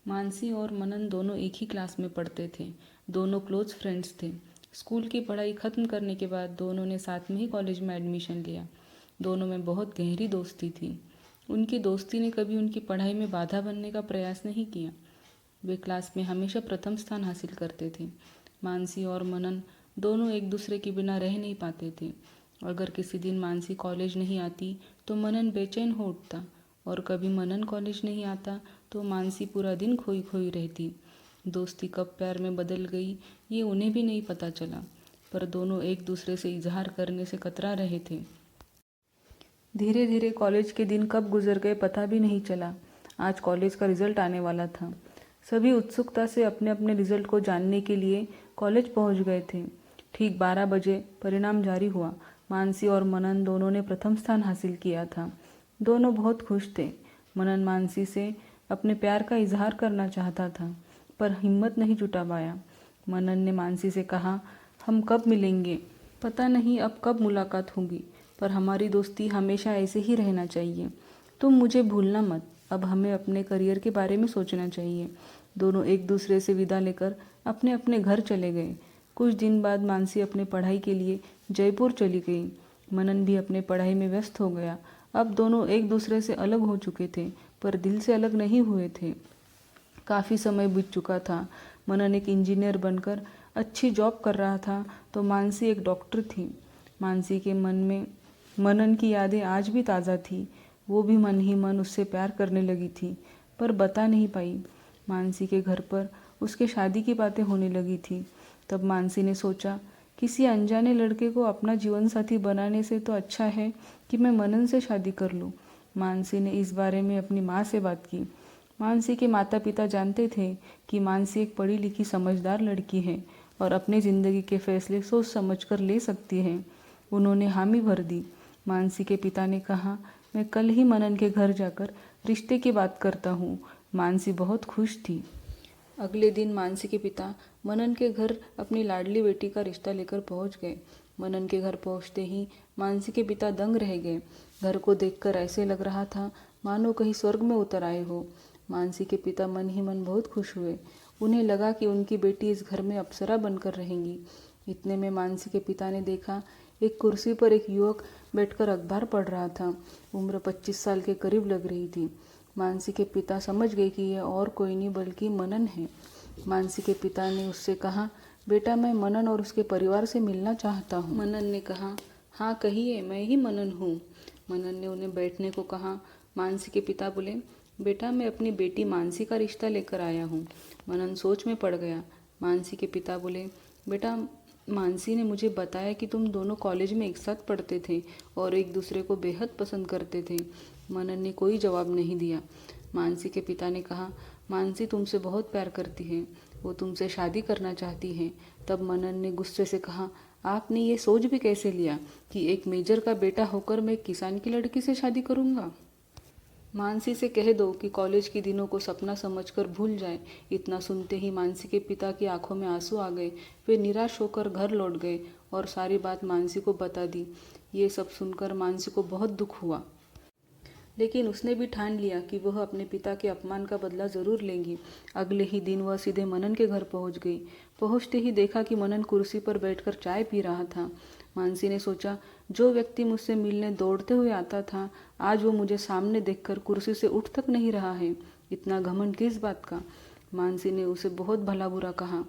मानसी और मनन दोनों एक ही क्लास में पढ़ते थे। दोनों क्लोज फ्रेंड्स थे। स्कूल की पढ़ाई ख़त्म करने के बाद दोनों ने साथ में ही कॉलेज में एडमिशन लिया। दोनों में बहुत गहरी दोस्ती थी। उनकी दोस्ती ने कभी उनकी पढ़ाई में बाधा बनने का प्रयास नहीं किया। वे क्लास में हमेशा प्रथम स्थान हासिल करते थे। मानसी और मनन दोनों एक दूसरे के बिना रह नहीं पाते थे। अगर किसी दिन मानसी कॉलेज नहीं आती तो मनन बेचैन हो उठता, और कभी मनन कॉलेज नहीं आता तो मानसी पूरा दिन खोई खोई रहती। दोस्ती कब प्यार में बदल गई ये उन्हें भी नहीं पता चला, पर दोनों एक दूसरे से इजहार करने से कतरा रहे थे। धीरे धीरे कॉलेज के दिन कब गुजर गए पता भी नहीं चला। आज कॉलेज का रिजल्ट आने वाला था। सभी उत्सुकता से अपने अपने रिजल्ट को जानने के लिए कॉलेज पहुंच गए थे। ठीक 12 बजे परिणाम जारी हुआ। मानसी और मनन दोनों ने प्रथम स्थान हासिल किया था। दोनों बहुत खुश थे। मनन मानसी से अपने प्यार का इजहार करना चाहता था, पर हिम्मत नहीं जुटा पाया। मनन ने मानसी से कहा, हम कब मिलेंगे? पता नहीं अब कब मुलाकात होगी, पर हमारी दोस्ती हमेशा ऐसे ही रहना चाहिए। तुम मुझे भूलना मत। अब हमें अपने करियर के बारे में सोचना चाहिए। दोनों एक दूसरे से विदा लेकर अपने अपने घर चले गए। कुछ दिन बाद मानसी अपने पढ़ाई के लिए जयपुर चली गई। मनन भी अपने पढ़ाई में व्यस्त हो गया। अब दोनों एक दूसरे से अलग हो चुके थे, पर दिल से अलग नहीं हुए थे। काफ़ी समय बीत चुका था। मनन एक इंजीनियर बनकर अच्छी जॉब कर रहा था, तो मानसी एक डॉक्टर थी। मानसी के मन में मनन की यादें आज भी ताज़ा थी। वो भी मन ही मन उससे प्यार करने लगी थी, पर बता नहीं पाई। मानसी के घर पर उसके शादी की बातें होने लगी थी। तब मानसी ने सोचा, किसी अनजाने लड़के को अपना जीवन साथी बनाने से तो अच्छा है कि मैं मनन से शादी कर लूँ। मानसी ने इस बारे में अपनी माँ से बात की। मानसी के माता पिता जानते थे कि मानसी एक पढ़ी लिखी समझदार लड़की है और अपनी ज़िंदगी के फैसले सोच समझ कर ले सकती है। उन्होंने हामी भर दी। मानसी के पिता ने कहा, मैं कल ही मनन के घर जाकर रिश्ते की बात करता हूँ। मानसी बहुत खुश थी। अगले दिन मानसी के पिता मनन के घर अपनी लाडली बेटी का रिश्ता लेकर पहुंच गए। मनन के घर पहुंचते ही मानसी के पिता दंग रह गए। घर को देखकर ऐसे लग रहा था मानो कहीं स्वर्ग में उतर आए हो। मानसी के पिता मन ही मन बहुत खुश हुए। उन्हें लगा कि उनकी बेटी इस घर में अप्सरा बनकर रहेंगी। इतने में मानसी के पिता ने देखा, एक कुर्सी पर एक युवक बैठकर अखबार पढ़ रहा था। उम्र 25 साल के करीब लग रही थी। मानसी के पिता समझ गए कि यह और कोई नहीं बल्कि मनन है। मानसी के पिता ने उससे कहा, बेटा मैं मनन और उसके परिवार से मिलना चाहता हूँ। मनन ने कहा, हाँ कहिए, मैं ही मनन हूँ। मनन ने उन्हें बैठने को कहा। मानसी के पिता बोले, बेटा मैं अपनी बेटी मानसी का रिश्ता लेकर आया हूँ। मनन सोच में पड़ गया। मानसी के पिता बोले, बेटा मानसी ने मुझे बताया कि तुम दोनों कॉलेज में एक साथ पढ़ते थे और एक दूसरे को बेहद पसंद करते थे। मनन ने कोई जवाब नहीं दिया। मानसी के पिता ने कहा, मानसी तुमसे बहुत प्यार करती है, वो तुमसे शादी करना चाहती है। तब मनन ने गुस्से से कहा, आपने ये सोच भी कैसे लिया कि एक मेजर का बेटा होकर मैं किसान की लड़की से शादी करूँगा? मानसी से कह दो कि कॉलेज के दिनों को सपना समझकर भूल जाए। इतना सुनते ही मानसी के पिता की आंखों में आंसू आ गए। वे निराश होकर घर लौट गए और सारी बात मानसी को बता दी। ये सब सुनकर मानसी को बहुत दुख हुआ, लेकिन उसने भी ठान लिया कि वह अपने पिता के अपमान का बदला जरूर लेंगी। अगले ही दिन वह सीधे मनन के घर पहुंच गई। पहुंचते ही देखा कि मनन कुर्सी पर बैठकर चाय पी रहा था। मानसी ने सोचा, जो व्यक्ति मुझसे मिलने दौड़ते हुए आता था, आज वो मुझे सामने देखकर कुर्सी से उठ तक नहीं रहा है। इतना घमंड किस बात का? मानसी ने उसे बहुत भला बुरा कहा।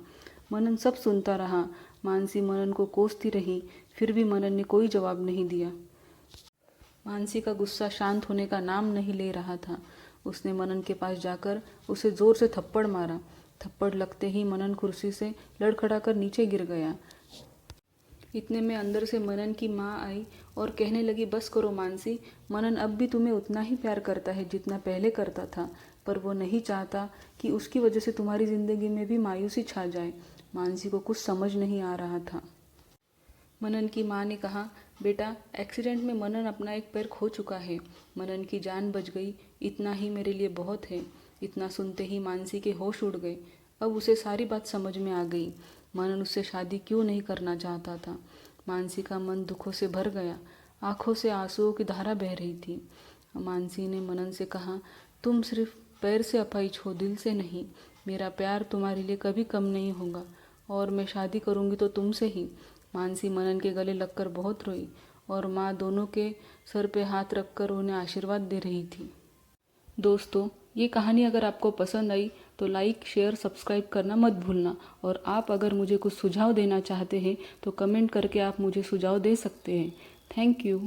मनन सब सुनता रहा। मानसी मनन को कोसती रही, फिर भी मनन ने कोई जवाब नहीं दिया। मानसी का गुस्सा शांत होने का नाम नहीं ले रहा था। उसने मनन के पास जाकर उसे जोर से थप्पड़ मारा। थप्पड़ लगते ही मनन कुर्सी से लड़खड़ाकर नीचे गिर गया। इतने में अंदर से मनन की माँ आई और कहने लगी, बस करो मानसी, मनन अब भी तुम्हें उतना ही प्यार करता है जितना पहले करता था, पर वो नहीं चाहता कि उसकी वजह से तुम्हारी जिंदगी में भी मायूसी छा जाए। मानसी को कुछ समझ नहीं आ रहा था। मनन की माँ ने कहा, बेटा एक्सीडेंट में मनन अपना एक पैर खो चुका है। मनन की जान बच गई, इतना ही मेरे लिए बहुत है। इतना सुनते ही मानसी के होश उड़ गए। अब उसे सारी बात समझ में आ गई। मनन उससे शादी क्यों नहीं करना चाहता था। मानसी का मन दुखों से भर गया। आंखों से आंसुओं की धारा बह रही थी। मानसी ने मनन से कहा, तुम सिर्फ पैर से अपाई छो दिल से नहीं। मेरा प्यार तुम्हारे लिए कभी कम नहीं होगा और मैं शादी करूँगी तो तुमसे ही। मानसी मनन के गले लगकर बहुत रोई और माँ दोनों के सर पे हाथ रखकर उन्हें आशीर्वाद दे रही थी। दोस्तों, ये कहानी अगर आपको पसंद आई तो लाइक, शेयर, सब्सक्राइब करना मत भूलना। और आप अगर मुझे कुछ सुझाव देना चाहते हैं तो कमेंट करके आप मुझे सुझाव दे सकते हैं। Thank you.